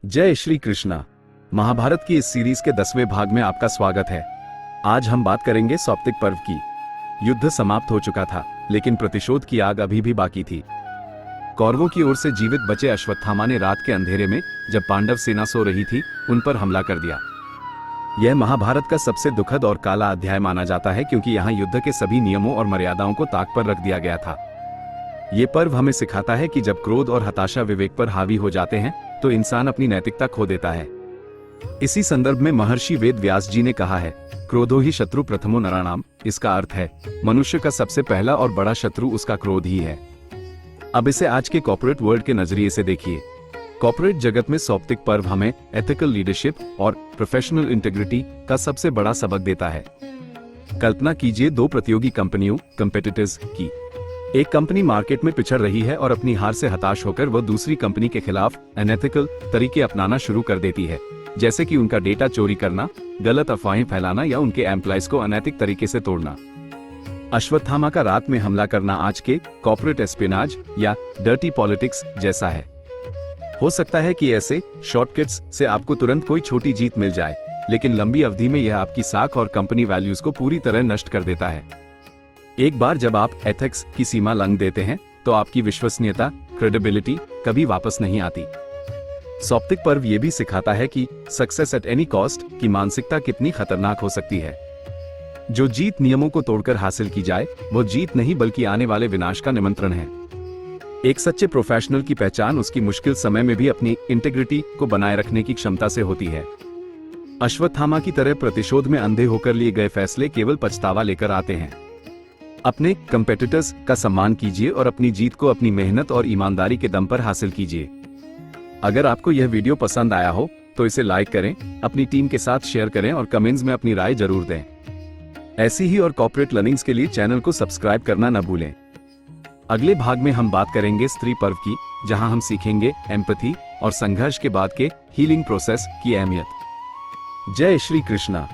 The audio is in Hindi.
जय श्री कृष्णा। महाभारत की इस सीरीज के 10वें भाग में आपका स्वागत है। आज हम बात करेंगे सौप्तिक पर्व की। युद्ध समाप्त हो चुका था, लेकिन प्रतिशोध की आग अभी भी बाकी थी। कौरवों की ओर से जीवित बचे अश्वत्थामा ने रात के अंधेरे में, जब पांडव सेना सो रही थी, उन पर हमला कर दिया। यह महाभारत का सबसे दुखद और काला अध्याय माना जाता है, क्योंकि यहाँ युद्ध के सभी नियमों और मर्यादाओं को ताक पर रख दिया गया था। ये पर्व हमें सिखाता है कि जब क्रोध और हताशा विवेक पर हावी हो जाते हैं, तो इंसान अपनी नैतिकता खो देता है। इसी संदर्भ में महर्षि वेद व्यास जी ने कहा है, क्रोधो ही शत्रु प्रथमो नराणाम। इसका अर्थ है, मनुष्य का सबसे पहला और बड़ा शत्रु उसका क्रोध ही है। अब इसे आज के कॉर्पोरेट वर्ल्ड के नजरिए से देखिए। कॉर्पोरेट जगत में सौप्तिक पर्व हमें एथिकल लीडरशिप और प्रोफेशनल इंटीग्रिटी का सबसे बड़ा सबक देता है। कल्पना कीजिए दो प्रतियोगी कंपनियों कंपेटिटर्स की। एक कंपनी मार्केट में पिछड़ रही है और अपनी हार से हताश होकर वह दूसरी कंपनी के खिलाफ अनएथिकल तरीके अपनाना शुरू कर देती है, जैसे कि उनका डेटा चोरी करना, गलत अफवाहें फैलाना या उनके एम्प्लॉयज को अनैतिक तरीके से तोड़ना। अश्वत्थामा का रात में हमला करना आज के कॉर्पोरेट एस्पियोनेज या डर्टी पॉलिटिक्स जैसा है। हो सकता है कि ऐसे शॉर्टकट्स से आपको तुरंत कोई छोटी जीत मिल जाए, लेकिन लंबी अवधि में यह आपकी साख और कंपनी वैल्यूज को पूरी तरह नष्ट कर देता है। एक बार जब आप एथिक्स की सीमा लंघ देते हैं, तो आपकी विश्वसनीयता, क्रेडिबिलिटी कभी वापस नहीं आती। सौप्तिक पर्व यह भी सिखाता है कि सक्सेस एट एनी कॉस्ट की मानसिकता कितनी खतरनाक हो सकती है। जो जीत नियमों को तोड़कर हासिल की जाए, वो जीत नहीं बल्कि आने वाले विनाश का निमंत्रण है। एक सच्चे प्रोफेशनल की पहचान उसकी मुश्किल समय में भी अपनी इंटीग्रिटी को बनाए रखने की क्षमता से होती है। अश्वत्थामा की तरह प्रतिशोध में अंधे होकर लिए गए फैसले केवल पछतावा लेकर आते हैं। अपने कंपेटिटर्स का सम्मान कीजिए और अपनी जीत को अपनी मेहनत और ईमानदारी के दम पर हासिल कीजिए। अगर आपको यह वीडियो पसंद आया हो तो इसे लाइक करें, अपनी टीम के साथ शेयर करें और कमेंट्स में अपनी राय जरूर दें। ऐसी ही और कॉर्पोरेट लर्निंग्स के लिए चैनल को सब्सक्राइब करना न भूलें। अगले भाग में हम बात करेंगे स्त्री पर्व की, जहां हम सीखेंगे एम्पैथी और संघर्ष के बाद के हीलिंग प्रोसेस की अहमियत। जय श्री कृष्णा।